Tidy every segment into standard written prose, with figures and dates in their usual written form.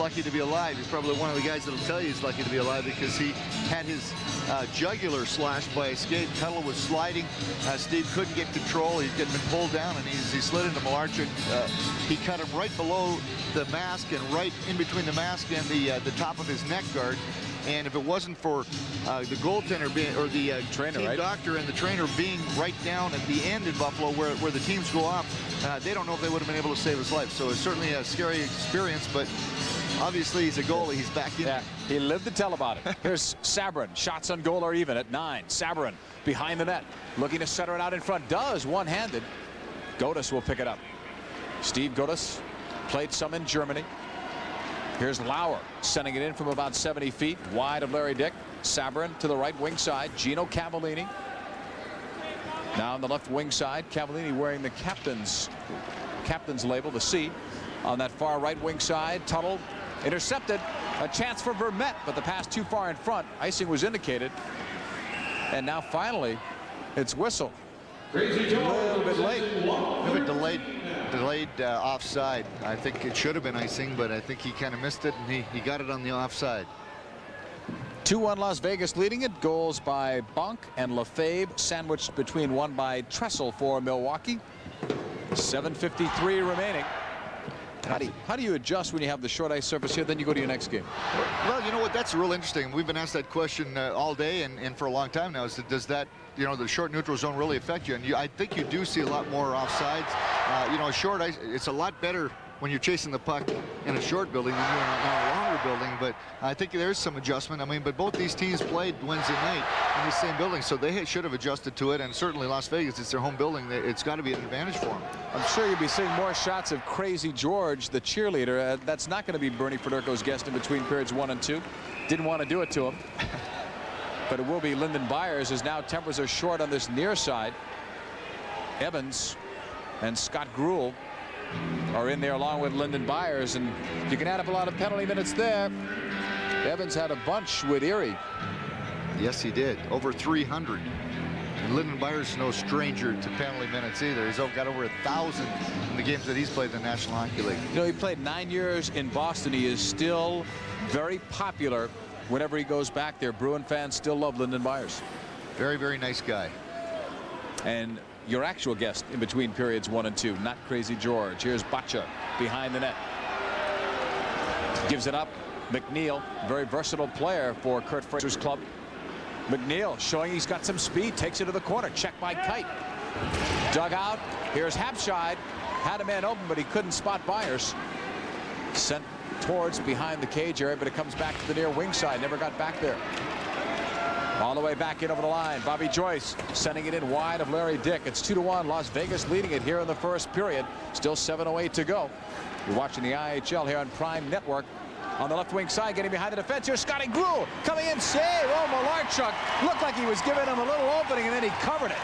lucky to be alive. He's probably one of the guys that'll tell you he's lucky to be alive because he had his jugular slashed by a skate. Tuttle was sliding. Steve couldn't get control. He'd been pulled down, and he slid into Malarchuk. He cut him right below the mask and right in between the mask and the top of his neck guard. And if it wasn't for the goaltender being, or the trainer, team right? doctor and the trainer being right down at the end in Buffalo where the teams go off, they don't know if they would have been able to save his life. So it's certainly a scary experience, but obviously he's a goalie. He's back in. Yeah, he lived to tell about it. Here's Sabourin. Shots on goal are even at 9. Sabourin behind the net, looking to center it out in front. Does one-handed. Godus will pick it up. Steve Godus played some in Germany. Here's Lauer sending it in from about 70 feet wide of Larry Dick. Sabourin to the right wing side. Gino Cavallini now on the left wing side. Cavallini wearing the captain's label, the C, on that far right wing side. Tuttle intercepted. A chance for Vermette, but the pass too far in front. Icing was indicated, and now finally it's whistle. A little bit late. A bit delayed offside. I think it should have been icing, but I think he kind of missed it, and he got it on the offside. 2-1 Las Vegas leading it. Goals by Bonk and Lefebvre, sandwiched between one by Tressel for Milwaukee. 7:53 remaining. How do you adjust when you have the short ice surface here, then you go to your next game? Well, you know what, that's real interesting. We've been asked that question all day and for a long time now. Does that, you know, the short neutral zone really affect you? And I think you do see a lot more offsides. You know, a short ice, it's a lot better when you're chasing the puck in a short building than you're in a longer building, but I think there's some adjustment. I mean, but both these teams played Wednesday night in the same building, so they should have adjusted to it, and certainly Las Vegas, it's their home building. It's got to be an advantage for them. I'm sure you'll be seeing more shots of Crazy George, the cheerleader. That's not going to be Bernie Federko's guest in between periods 1 and 2. Didn't want to do it to him. But it will be Lyndon Byers, as now tempers are short on this near side. Evans and Scott Gruel are in there along with Lyndon Byers, and you can add up a lot of penalty minutes there. Evans had a bunch with Erie. Yes, he did. Over 300. And Lyndon Byers is no stranger to penalty minutes either. He's got over 1,000 in the games that he's played in the National Hockey League. You know, he played 9 years in Boston. He is still very popular whenever he goes back there. Bruin fans still love Lyndon Byers. Very, very nice guy. And your actual guest in between periods 1 and 2, not Crazy George. Here's Butcher behind the net. Gives it up. McNeil, very versatile player for Kurt Fraser's club. McNeil showing he's got some speed, takes it to the corner. Check by Kite. Dug out. Here's Hapshide. Had a man open, but he couldn't spot Byers. Sent towards behind the cage area, but it comes back to the near wing side. Never got back there. All the way back in over the line. Bobby Joyce sending it in wide of Larry Dick. It's 2-1. Las Vegas leading it here in the first period. Still 7:08 to go. You're watching the IHL here on Prime Network. On the left wing side, getting behind the defense. Here's Scotty Gruel coming in, save. Oh, Malarchuk looked like he was giving him a little opening, and then he covered it.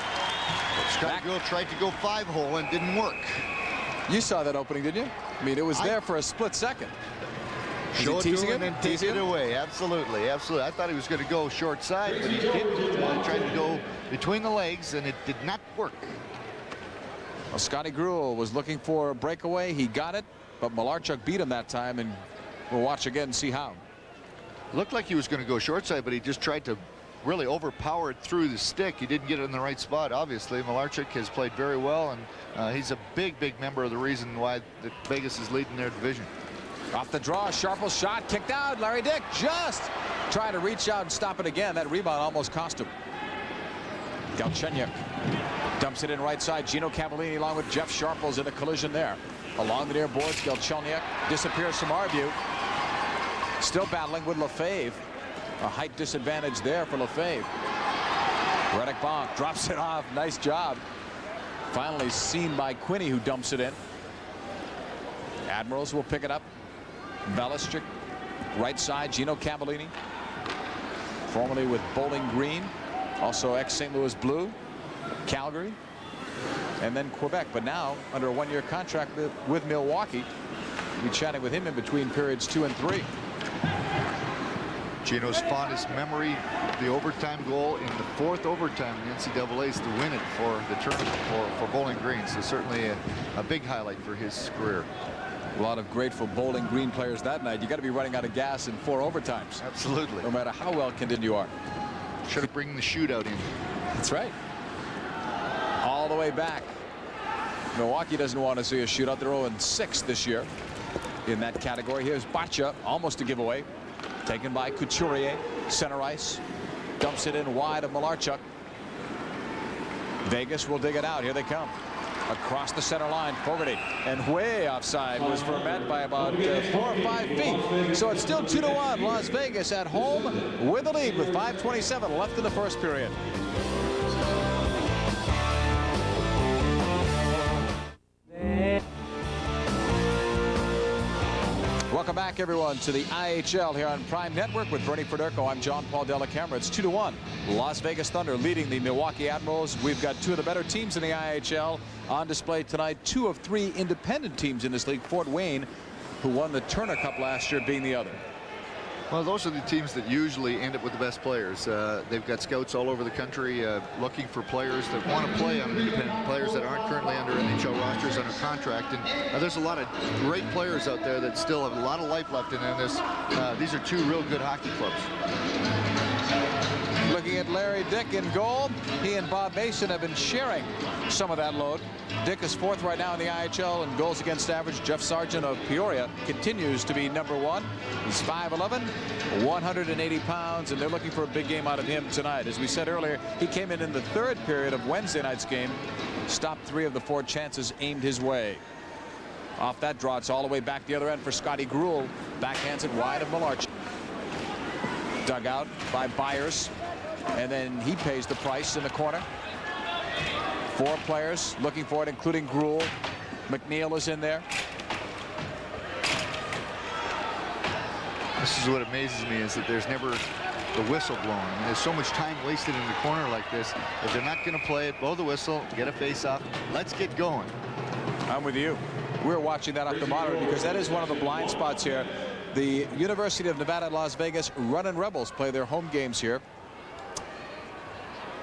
Scotty Gruel tried to go 5-hole and didn't work. You saw that opening, didn't you? I mean, it was there for a split second. Show it to him and then take it away. Absolutely, absolutely. I thought he was going to go short side, but he didn't. He tried to go between the legs, and it did not work. Well, Scotty Gruel was looking for a breakaway. He got it, but Malarchuk beat him that time, and we'll watch again and see how. Looked like he was going to go short side, but he just tried to really overpower it through the stick. He didn't get it in the right spot, obviously. Malarchuk has played very well, and he's a big, big member of the reason why Vegas is leading their division. Off the draw, Sharple's shot, kicked out. Larry Dick just trying to reach out and stop it again. That rebound almost cost him. Galchenyuk dumps it in right side. Gino Cavallini along with Jeff Sharples in a collision there. Along the near boards, Galchenyuk disappears from our view. Still battling with Lefebvre. A height disadvantage there for Lefebvre. Reddick Bonk drops it off. Nice job. Finally seen by Quinney, who dumps it in. Admirals will pick it up. Balistric, right side, Gino Cavallini. Formerly with Bowling Green, also ex-St. Louis Blue, Calgary, and then Quebec. But now under a 1-year contract with Milwaukee. We'll be chatting with him in between periods 2 and 3. Gino's fondest memory, the overtime goal in the 4th overtime in the NCAA's to win it for the tournament for Bowling Green. So certainly a big highlight for his career. A lot of grateful Bowling Green players that night. You got to be running out of gas in 4 overtimes. Absolutely. No matter how well conditioned you are. Should have bring the shootout in. That's right. All the way back. Milwaukee doesn't want to see a shootout. They're 0-6 this year in that category. Here's Baccia, almost a giveaway. Taken by Couturier. Center ice. Dumps it in wide of Malarchuk. Vegas will dig it out. Here they come. Across the center line, Fogarty, and way offside was Vermette by about 4 or 5 feet. So it's still 2-1. Las Vegas at home with the lead with 5:27 left in the first period. Welcome back, everyone, to the IHL here on Prime Network with Bernie Federko. I'm John Paul Della Camera. It's 2-1. Las Vegas Thunder leading the Milwaukee Admirals. We've got 2 of the better teams in the IHL on display tonight. 2 of 3 independent teams in this league. Fort Wayne, who won the Turner Cup last year, being the other. Well, those are the teams that usually end up with the best players. They've got scouts all over the country looking for players that want to play on independent, players that aren't currently under NHL rosters under contract. And there's a lot of great players out there that still have a lot of life left in this. These are 2 real good hockey clubs. Looking at Larry Dick in goal. He and Bob Mason have been sharing some of that load. Dick is 4th right now in the IHL in goals against average. Jeff Sargent of Peoria continues to be number 1. He's 5'11", 180 pounds, and they're looking for a big game out of him tonight. As we said earlier, he came in the 3rd period of Wednesday night's game, stopped 3 of the 4 chances aimed his way. Off that draw, it's all the way back the other end for Scotty Gruel. Backhands it wide of Malarchuk. Dug out by Byers, and then he pays the price in the corner. 4 players looking for it, including Gruel. McNeil is in there. This is what amazes me, is that there's never the whistle blown. I mean, there's so much time wasted in the corner like this. If they're not going to play it, blow the whistle, get a face-off. Let's get going. I'm with you. We're watching that off the monitor because that is one of the blind spots here. The University of Nevada, Las Vegas Runnin' Rebels play their home games here.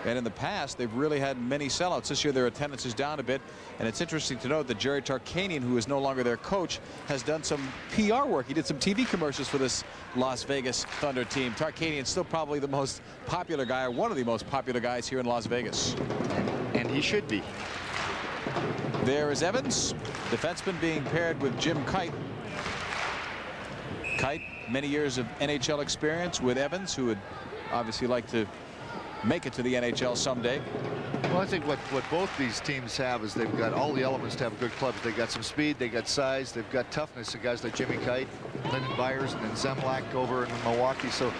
And in the past, they've really had many sellouts. This year, their attendance is down a bit. And it's interesting to note that Jerry Tarkanian, who is no longer their coach, has done some PR work. He did some TV commercials for this Las Vegas Thunder team. Tarkanian's still probably the most popular guy, or one of the most popular guys here in Las Vegas. And he should be. There is Evans, defenseman, being paired with Jim Kite. Kite, many years of NHL experience with Evans, who would obviously like to make it to the NHL someday. Well, I think what both these teams have is they've got all the elements to have a good club. They got some speed, they got size, they've got toughness. The guys like Jimmy Kite, Lyndon Byers, and then Zemlak over in Milwaukee. So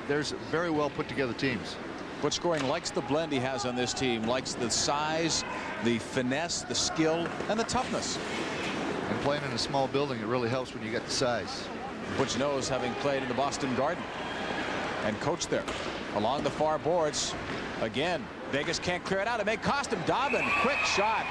there's very well put together teams. Butch Scoring likes the blend he has on this team, likes the size, the finesse, the skill, and the toughness. And playing in a small building, it really helps when you get the size. Butch knows, having played in the Boston Garden and coached there. Along the far boards, again, Vegas can't clear it out. It may cost him. Dobbin, quick shot.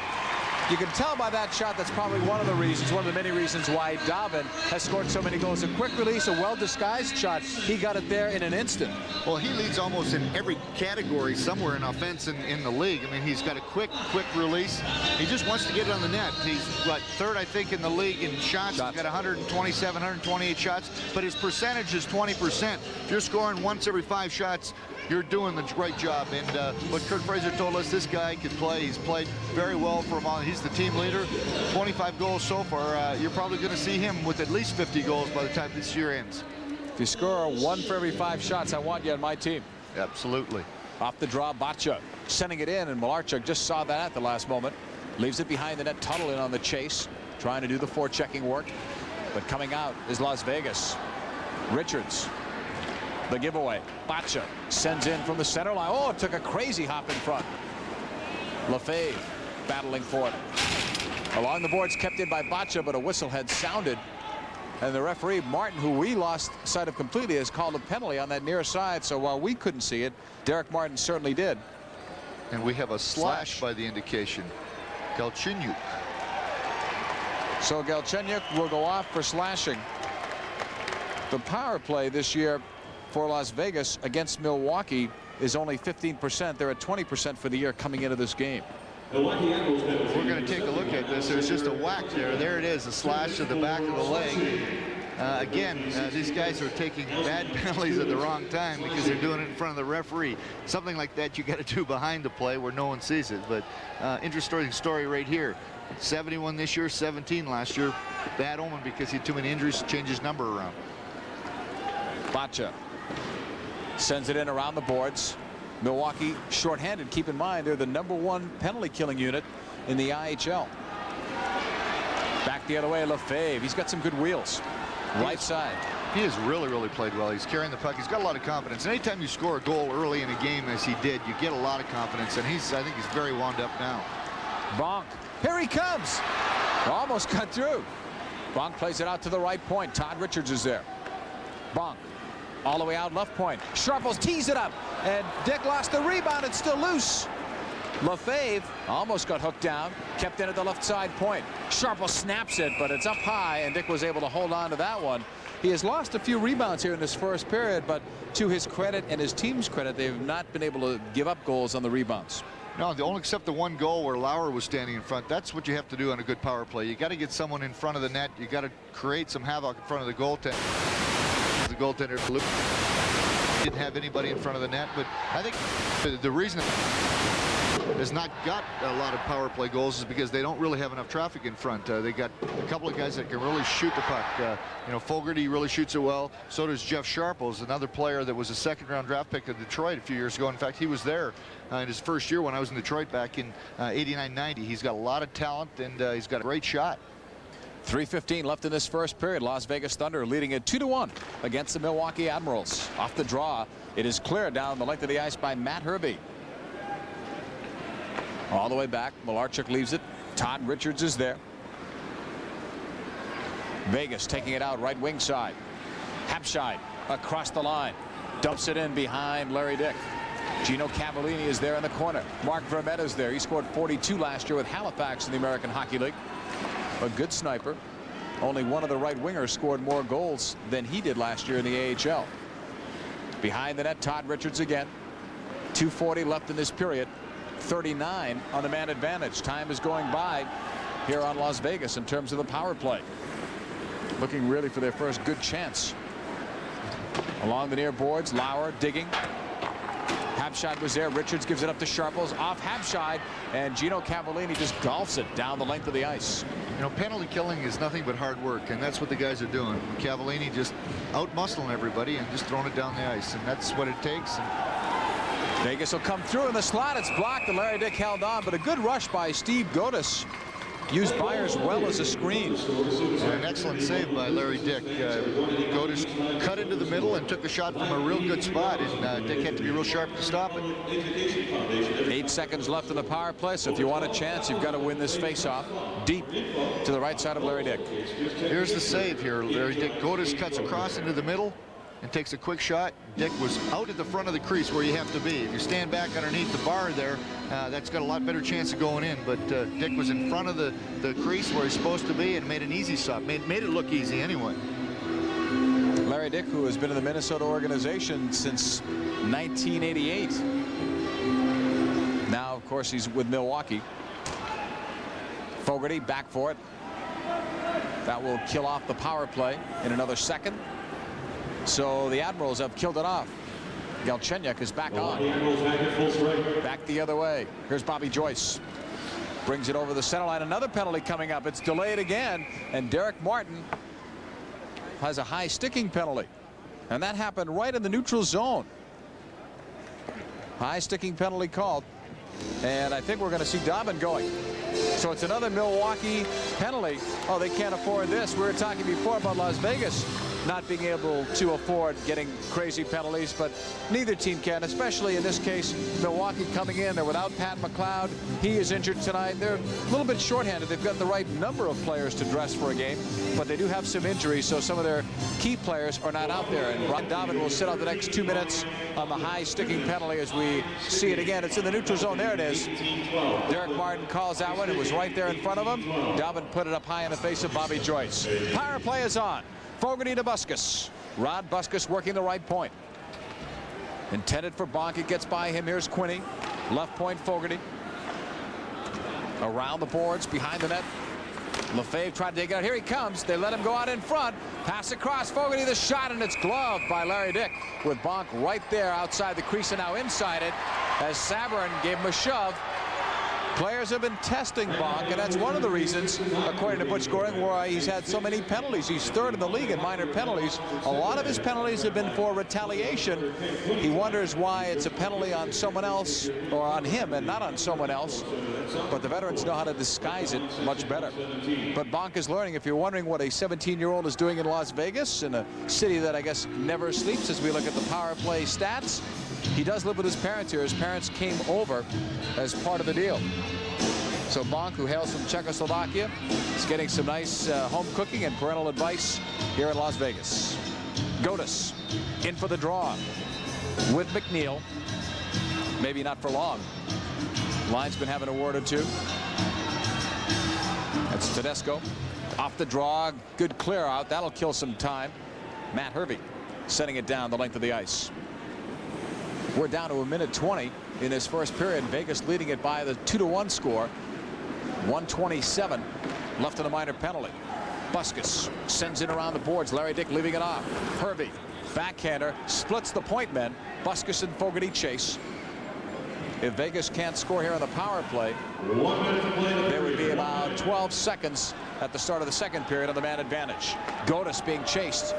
You can tell by that shot that's probably one of the reasons, one of the many reasons why Dobbin has scored so many goals. A quick release, a well-disguised shot. He got it there in an instant. Well, he leads almost in every category somewhere in offense in the league. I mean, he's got a quick release. He just wants to get it on the net. He's, what, 3rd, I think, in the league in shots. He's got 127, 128 shots, but his percentage is 20%. If you're scoring once every 5 shots, you're doing the right job. And what Kurt Fraser told us, this guy can play. He's played very well for him on. He's the team leader. 25 goals so far. You're probably going to see him with at least 50 goals by the time this year ends. If you score 1 for every 5 shots, I want you on my team. Absolutely. Off the draw, Baccia sending it in, and Malarchuk just saw that at the last moment. Leaves it behind the net. Tuttle in on the chase, trying to do the forechecking work. But coming out is Las Vegas. Richards. The giveaway. Baccia sends in from the center line. Oh, it took a crazy hop in front. Lefebvre battling for it. Along the boards, kept in by Baccia, but a whistle had sounded. And the referee, Martin, who we lost sight of completely, has called a penalty on that near side. So while we couldn't see it, Derek Martin certainly did. And we have a slash by the indication. Galchenyuk. So Galchenyuk will go off for slashing. The power play this year for Las Vegas against Milwaukee is only 15%. They're at 20% for the year coming into this game. Milwaukee Admirals penalty. We're going to take a look at this. There's just a whack there. There it is, a slash to the back of the leg. Again, these guys are taking bad penalties at the wrong time because they're doing it in front of the referee. Something like that you got to do behind the play where no one sees it. But interesting story right here. 71 this year, 17 last year. Bad omen because he had too many injuries to change his number around. Bacha sends it in around the boards. Milwaukee shorthanded. Keep in mind they're the #1 penalty killing unit in the IHL. Back the other way, Lefebvre. He's got some good wheels. Right side. He has really played well. He's carrying the puck. He's got a lot of confidence. And anytime you score a goal early in a game as he did, you get a lot of confidence. And I think he's very wound up now. Bonk. Here he comes. Almost cut through. Bonk plays it out to the right point. Todd Richards is there. Bonk. All the way out left point. Sharples tees it up. And Dick lost the rebound. It's still loose. Lefebvre almost got hooked down. Kept in at the left side point. Sharples snaps it, but it's up high, and Dick was able to hold on to that one. He has lost a few rebounds here in this first period, but to his credit and his team's credit, they've not been able to give up goals on the rebounds. No, they only except the one goal where Lauer was standing in front. That's what you have to do on a good power play. You got to get someone in front of the net. You got to create some havoc in front of the goaltender. The goaltender didn't have anybody in front of the net, but I think the reason has not got a lot of power play goals is because they don't really have enough traffic in front. They got a couple of guys that can really shoot the puck. You know, Fogarty really shoots it well. So does Jeff Sharples, another player that was a second-round draft pick of Detroit a few years ago. In fact, he was there in his first year when I was in Detroit back in '89-90. He's got a lot of talent, and he's got a great shot. 3:15 left in this first period. Las Vegas Thunder leading it 2-1 against the Milwaukee Admirals. Off the draw, it is cleared down the length of the ice by Matt Hervey. All the way back, Malarchuk leaves it. Todd Richards is there. Vegas taking it out right wing side. Habscheid across the line. Dumps it in behind Larry Dick. Gino Cavallini is there in the corner. Mark Vermette is there. He scored 42 last year with Halifax in the American Hockey League. A good sniper. Only one of the right wingers scored more goals than he did last year in the AHL. Behind the net, Todd Richards again. 2:40 left in this period. 39 on the man advantage. Time is going by here on Las Vegas in terms of the power play. Looking really for their first good chance. Along the near boards, Lauer digging. Habscheid was there. Richards gives it up to Sharples. Off Habscheid, and Gino Cavallini just golfs it down the length of the ice. You know, penalty killing is nothing but hard work, and that's what the guys are doing. Cavallini just out-muscling everybody and just throwing it down the ice, and that's what it takes. Vegas will come through in the slot. It's blocked, and Larry Dick held on, but a good rush by Steve Godis. Used Byers well as a screen. An excellent save by Larry Dick. Godis cut into the middle and took a shot from a real good spot, and Dick had to be real sharp to stop it. 8 seconds left in the power play, so if you want a chance, you've got to win this face-off deep to the right side of Larry Dick. Here's the save here. Larry Dick. Godis cuts across into the middle and takes a quick shot. Dick was out at the front of the crease where you have to be. If you stand back underneath the bar there, that's got a lot better chance of going in. But Dick was in front of the crease where he's supposed to be and made an easy stop. Made it look easy anyway. Larry Dick, who has been in the Minnesota organization since 1988. Now, of course, he's with Milwaukee. Fogarty back for it. That will kill off the power play in another second. So the Admirals have killed it off. Galchenyuk is back on. Back the other way. Here's Bobby Joyce. Brings it over the center line. Another penalty coming up. It's delayed again. And Derek Martin has a high sticking penalty. And that happened right in the neutral zone. High sticking penalty called. And I think we're going to see Dobbin going. So it's another Milwaukee penalty. Oh, they can't afford this. We were talking before about Las Vegas not being able to afford getting crazy penalties, but neither team can, especially in this case. Milwaukee coming in. They're without Pat McLeod. He is injured tonight. They're a little bit shorthanded. They've got the right number of players to dress for a game, but they do have some injuries, so some of their key players are not out there. And Ron Dobbin will sit out the next 2 minutes on the high sticking penalty as we see it again. It's in the neutral zone. There it is. Derek Martin calls that one. It was right there in front of him. Dobbin put it up high in the face of Bobby Joyce. Power play is on. Fogarty to Buskus. Rod Buskus working the right point. Intended for Bonk. It gets by him. Here's Quinney. Left point Fogarty. Around the boards, behind the net. Lefebvre tried to take it out. Here he comes. They let him go out in front. Pass across. Fogarty the shot, and it's gloved by Larry Dick, with Bonk right there outside the crease and now inside it as Sabourin gave him a shove. Players have been testing Bonk, and that's one of the reasons, according to Butch Goring, why he's had so many penalties. He's third in the league in minor penalties. A lot of his penalties have been for retaliation. He wonders why it's a penalty on someone else, or on him and not on someone else. But the veterans know how to disguise it much better. But Bonk is learning. If you're wondering what a 17-year-old is doing in Las Vegas, in a city that I guess never sleeps as we look at the power play stats, he does live with his parents here. His parents came over as part of the deal. So Bonk, who hails from Czechoslovakia, is getting some nice home cooking and parental advice here in Las Vegas. Godas in for the draw with McNeil. Maybe not for long. Line's been having a word or two. That's Tedesco off the draw. Good clear out. That'll kill some time. Matt Hervey setting it down the length of the ice. We're down to 1:20 in this first period. Vegas leading it by the 2-1 score. 1:27 left in a minor penalty. Buskus sends it around the boards. Larry Dick leaving it off. Hervey, backhander, splits the point men. Buskus and Fogarty chase. If Vegas can't score here on the power play, there would be about 12 seconds at the start of the second period on the man advantage. Godas being chased.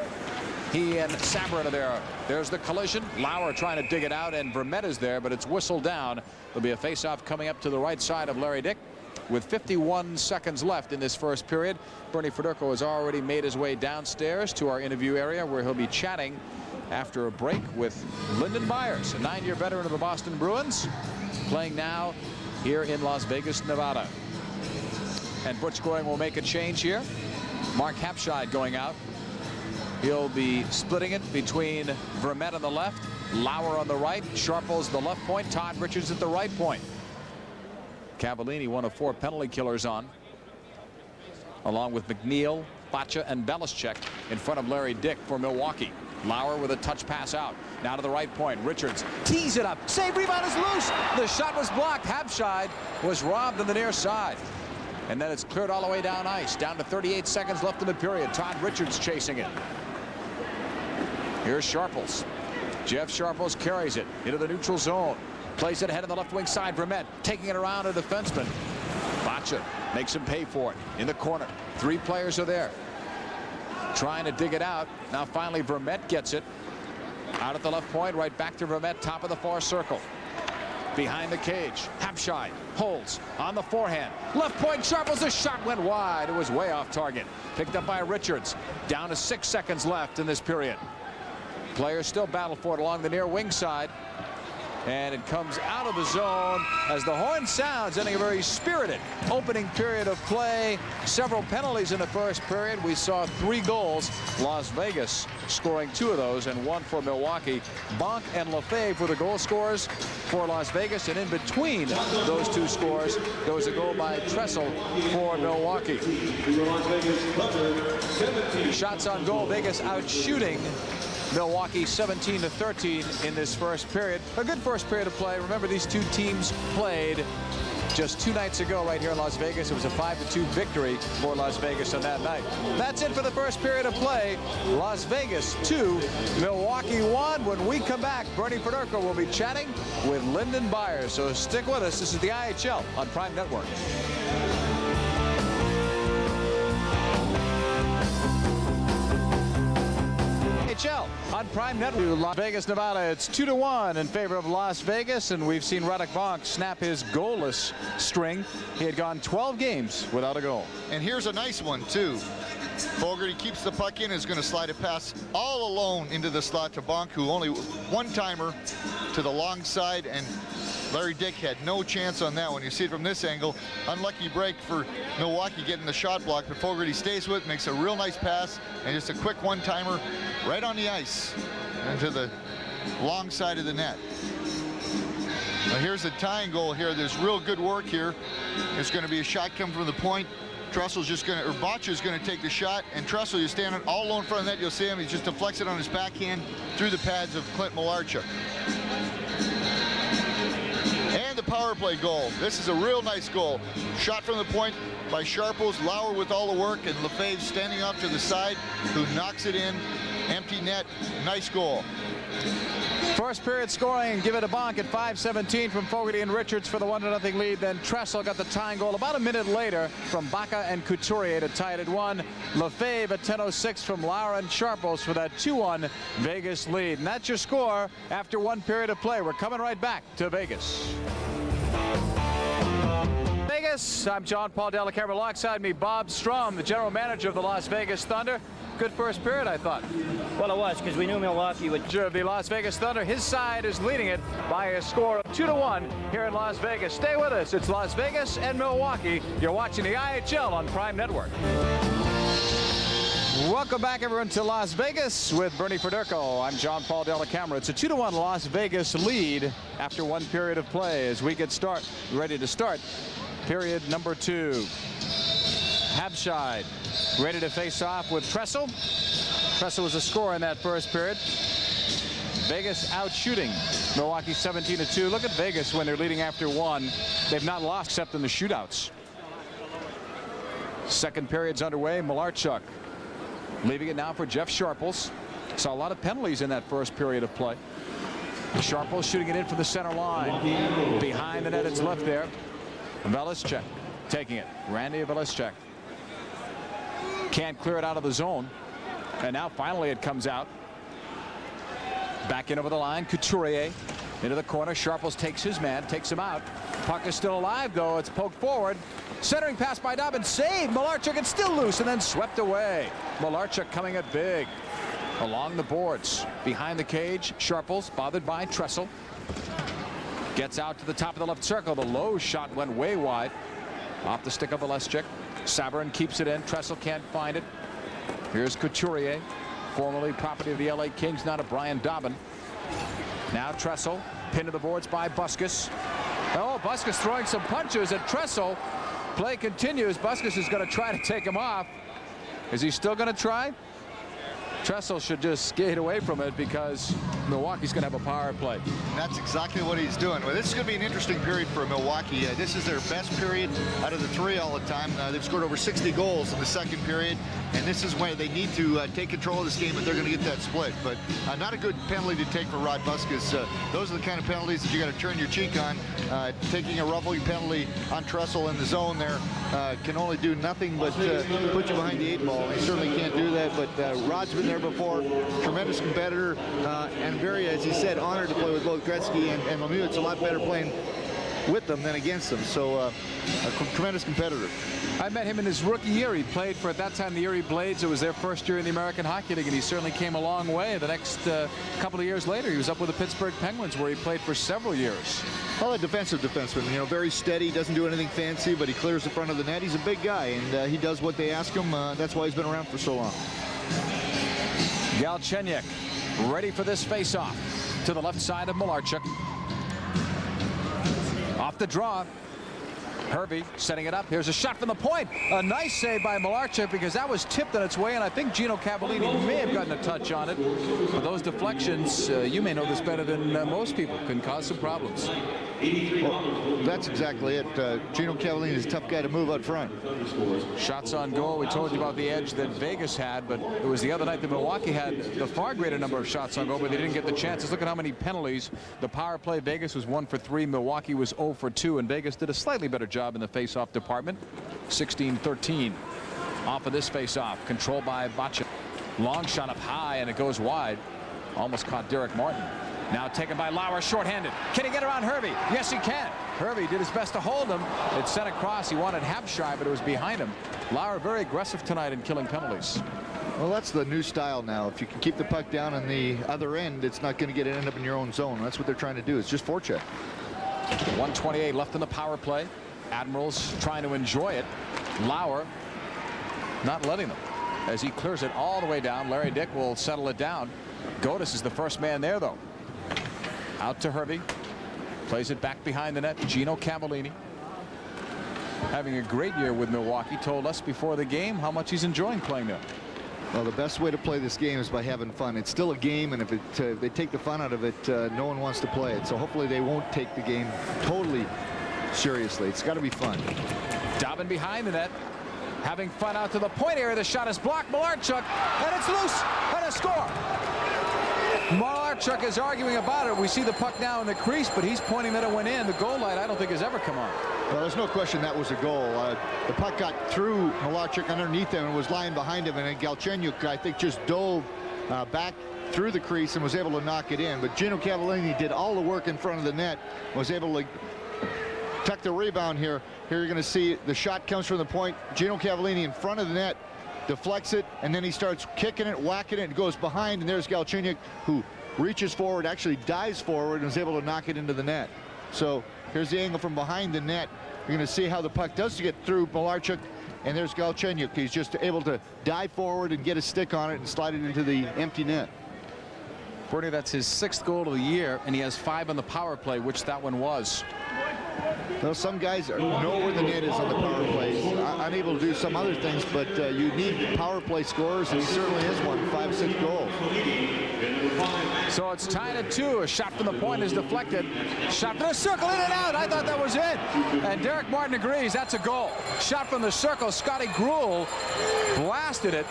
He and Sabourin are there. There's the collision. Lauer trying to dig it out, and Vermette is there, but it's whistled down. There'll be a face-off coming up to the right side of Larry Dick with 51 seconds left in this first period. Bernie Federko has already made his way downstairs to our interview area, where he'll be chatting after a break with Lyndon Byers, a 9-year veteran of the Boston Bruins, playing now here in Las Vegas, Nevada. And Butch Goring will make a change here. Mark Hapshide going out. He'll be splitting it between Vermette on the left, Lauer on the right, Sharples the left point, Todd Richards at the right point. Cavallini, one of 4 penalty killers on, along with McNeil, Bacha, and Belichick in front of Larry Dick for Milwaukee. Lauer with a touch pass out. Now to the right point. Richards tees it up. Save, rebound is loose. The shot was blocked. Hapshide was robbed on the near side. And then it's cleared all the way down ice. Down to 38 seconds left in the period. Todd Richards chasing it. Here's Sharples. Jeff Sharples carries it into the neutral zone. Plays it ahead on the left wing side. Vermette taking it around a defenseman. Bacha makes him pay for it in the corner. 3 players are there trying to dig it out. Now finally Vermette gets it out at the left point. Right back to Vermette, top of the far circle. Behind the cage, Hapshide holds on the forehand. Left point, Sharples, the shot went wide. It was way off target. Picked up by Richards. Down to 6 seconds left in this period. Players still battle for it along the near wing side. And it comes out of the zone as the horn sounds, ending a very spirited opening period of play. Several penalties in the first period. We saw 3 goals. Las Vegas scoring 2 of those and 1 for Milwaukee. Bonk and Lefebvre were the goal scorers for Las Vegas, and in between those 2 scores, there was a goal by Tressel for Milwaukee. Shots on goal, Vegas out shooting Milwaukee 17-13 in this first period. A good first period of play. Remember, these 2 teams played just 2 nights ago right here in Las Vegas. It was a 5-2 victory for Las Vegas on that night. That's it for the first period of play. Las Vegas 2, Milwaukee 1. When we come back, Bernie Federko will be chatting with Lyndon Byers. So stick with us. This is the IHL on Prime Network. On Prime Network, Las Vegas, Nevada. It's 2-1 in favor of Las Vegas, and we've seen Radek Bonk snap his goalless string. He had gone 12 games without a goal. And here's a nice one too. Fogarty keeps the puck in, is going to slide it pass all alone into the slot to Bonk, who only one-timer to the long side, and Larry Dick had no chance on that one. You see it from this angle. Unlucky break for Milwaukee getting the shot block, but Fogarty stays with it, makes a real nice pass, and just a quick one-timer right on the ice into the long side of the net. Now here's the tying goal here. There's real good work here. There's going to be a shot coming from the point. Tressel's just going to, or Bacha's going to take the shot, and Tressel, you're standing all alone in front of the net. You'll see him. He just deflects it on his backhand through the pads of Clint Malarchuk. And the power play goal. This is a real nice goal. Shot from the point by Sharples, Lauer with all the work, and Lefebvre standing off to the side, who knocks it in. Empty net. Nice goal. First period scoring, give it a bonk at 5:17 from Fogarty and Richards for the 1-0 lead. Then Tressel got the tying goal about a minute later from Baca and Couturier to tie it at 1. Lefebvre at 10:06 from Lauer and Sharples for that 2-1 Vegas lead. And that's your score after 1 period of play. We're coming right back to Vegas. Vegas, I'm John Paul Della Camera. Alongside me, Bob Strum, the general manager of the Las Vegas Thunder. Good first period, I thought. Well, it was, because we knew Milwaukee would. Of the Las Vegas Thunder, his side is leading it by a score of 2-1 here in Las Vegas. Stay with us. It's Las Vegas and Milwaukee. You're watching the IHL on Prime Network. Welcome back, everyone, to Las Vegas with Bernie Federko. I'm John Paul Della Camera. It's a 2-1 Las Vegas lead after 1 period of play as we get ready to start period number 2. Habscheid ready to face off with Tressel. Tressel was a scorer in that first period. Vegas out shooting Milwaukee 17-2. Look at Vegas when they're leading after 1. They've not lost except in the shootouts. Second period's underway. Malarchuk leaving it now for Jeff Sharples. Saw a lot of penalties in that first period of play. Sharples shooting it in from the center line. Behind the net, it's left there. Velicek taking it. Randy Velicek can't clear it out of the zone, and now finally it comes out. Back in over the line. Couturier into the corner. Sharples takes his man, takes him out. Puck is still alive, though. It's poked forward. Centering pass by Dobbin. Saved. Malarchuk, it's still loose and then swept away. Malarchuk coming at big along the boards. Behind the cage, Sharples bothered by Tressel. Gets out to the top of the left circle. The low shot went way wide. Off the stick of Velicek. Sabourin keeps it in. Tressel can't find it. Here's Couturier, formerly property of the LA Kings, now to Brian Dobbin. Now Tressel, pinned to the boards by Buskus. Oh, Buskus throwing some punches at Tressel. Play continues. Buskus is going to try to take him off. Is he still going to try? Tressel should just skate away from it because Milwaukee's going to have a power play. And that's exactly what he's doing. Well, this is going to be an interesting period for Milwaukee. This is their best period out of the 3 all the time. They've scored over 60 goals in the second period, and this is where they need to take control of this game if they're going to get that split. But not a good penalty to take for Rod Buskus. Those are the kind of penalties that you got to turn your cheek on. Taking a roughing penalty on Tressel in the zone there can only do nothing but put you behind the 8 ball. He certainly can't do that, but Rod's been there before. Tremendous competitor, and very, as he said, honored to play with both Gretzky and Lemieux. It's a lot better playing with them than against them. So a tremendous competitor. I met him in his rookie year. He played for, at that time, the Erie Blades. It was their first year in the American Hockey League, and he certainly came a long way. The next couple of years later, he was up with the Pittsburgh Penguins, where he played for several years. Well, a defensive defenseman, you know, very steady, doesn't do anything fancy, but he clears the front of the net. He's a big guy, and he does what they ask him. That's why he's been around for so long. Galchenyuk ready for this face-off to the left side of Malarchuk. Off the draw. Hervey setting it up. Here's a shot from the point. A nice save by Malarchuk because that was tipped on its way, and I think Gino Cavallini may have gotten a touch on it. But those deflections, you may know this better than most people, can cause some problems. Well, that's exactly it. Gino Cavallini is a tough guy to move out front. Shots on goal. We told you about the edge that Vegas had, but it was the other night that Milwaukee had the far greater number of shots on goal, but they didn't get the chances. Look at how many penalties. The power play, Vegas was 1 for 3. Milwaukee was 0 for 2, and Vegas did a slightly better job in the face-off department. 16-13 off of this face-off, controlled by Baca. Long shot up high, and it goes wide. Almost caught Derek Martin. Now taken by Lauer, shorthanded. Can he get around Hervey? Yes, he can. Hervey did his best to hold him. It sent across. He wanted Habscheid, but it was behind him. Lauer very aggressive tonight in killing penalties. Well, that's the new style now. If you can keep the puck down on the other end, it's not going to end up in your own zone. That's what they're trying to do. It's just forecheck. 1:28 left in the power play. Admirals trying to enjoy it. Lauer not letting them as he clears it all the way down. Larry Dick will settle it down. Godis is the first man there, though. Out to Hervey. Plays it back behind the net. Gino Cavallini, having a great year with Milwaukee, told us before the game how much he's enjoying playing there. Well, the best way to play this game is by having fun. It's still a game, and if they take the fun out of it, no one wants to play it. So hopefully they won't take the game totally seriously. It's got to be fun. Dobbin behind the net, having fun out to the point area. The shot is blocked. Malarchuk, and it's loose, and a score. Malarchuk is arguing about it. We see the puck now in the crease, but he's pointing that it went in. The goal light, I don't think, has ever come on. Well, there's no question that was a goal. The puck got through Malarchuk underneath him and was lying behind him, and then Galchenyuk, I think, just dove back through the crease and was able to knock it in. But Gino Cavallini did all the work in front of the net, was able to tuck the rebound here. Here you're going to see the shot comes from the point. Gino Cavallini in front of the net, deflects it, and then he starts kicking it, whacking it, and goes behind, and there's Galchenyuk, who reaches forward, actually dives forward, and is able to knock it into the net. So here's the angle from behind the net. You're going to see how the puck does get through Malarchuk, and there's Galchenyuk. He's just able to dive forward and get a stick on it and slide it into the empty net. Bernie, that's his 6th goal of the year, and he has 5 on the power play, which that one was. Well, some guys know where the net is on the power plays. Unable to do some other things, but you need power play scorers, and he certainly is one. 5-6 goals. So it's tied at 2. A shot from the point is deflected. Shot from the circle, in and out. I thought that was it. And Derek Martin agrees that's a goal. Shot from the circle. Scotty Gruel blasted it.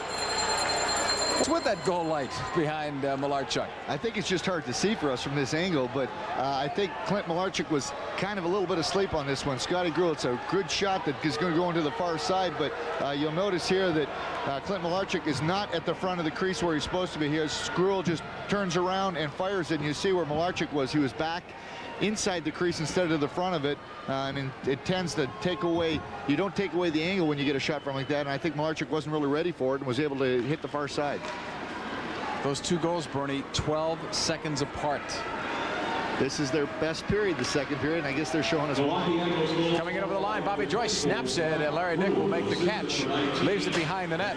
What's with that goal light behind Malarchuk? I think it's just hard to see for us from this angle, but I think Clint Malarchuk was kind of a little bit asleep on this one. Scotty Gruel, it's a good shot that is going to go into the far side, but you'll notice here that Clint Malarchuk is not at the front of the crease where he's supposed to be. Here, Gruel just turns around and fires it, and you see where Malarchuk was. He was back inside the crease instead of the front of it, and it tends to take away, you don't take away the angle when you get a shot from like that, and I think Malarchuk wasn't really ready for it and was able to hit the far side. Those 2 goals, Bernie, 12 seconds apart. This is their best period, the second period, and I guess they're showing us why. Coming in over the line, Bobby Joyce snaps it, and Larry Nick will make the catch. Leaves it behind the net.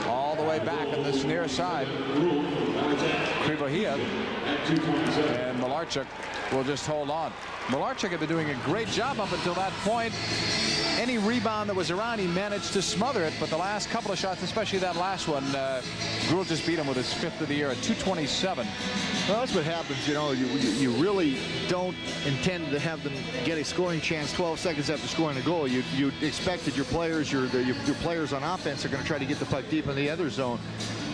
All the way back on this near side. Krivohia and Malarchuk will just hold on. Malarchuk had been doing a great job up until that point. Any rebound that was around, he managed to smother it, but the last couple of shots, especially that last one, Gruel just beat him with his 5th of the year at .227. Well, that's what happens. You know, you really don't intend to have them get a scoring chance 12 seconds after scoring a goal. You expect that your players on offense are going to try to get the puck deep in the other zone.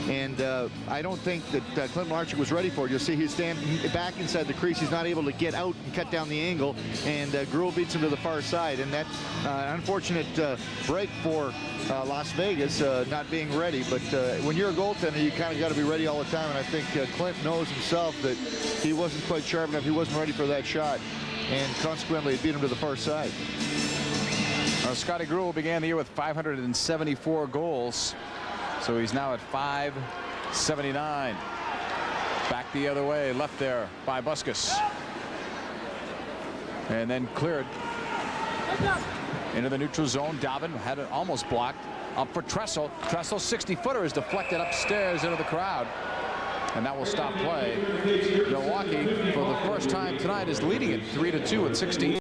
And I don't think that Clint Malarchuk was ready for it. You'll see he's standing back inside the crease. He's not able to get out and cut down the angle. And Gruel beats him to the far side. And that's an unfortunate break for Las Vegas, not being ready. But when you're a goaltender, you kind of got to be ready all the time. And I think Clint knows himself that he wasn't quite sharp enough. He wasn't ready for that shot. And consequently, it beat him to the far side. Scotty Gruel began the year with 574 goals. So he's now at 579. Back the other way, left there by Buskus. And then cleared into the neutral zone. Dobbin had it almost blocked. Up for Tressel. Tressel's 60-footer is deflected upstairs into the crowd. And that will stop play. Milwaukee, for the first time tonight, is leading it 3-2 at 16.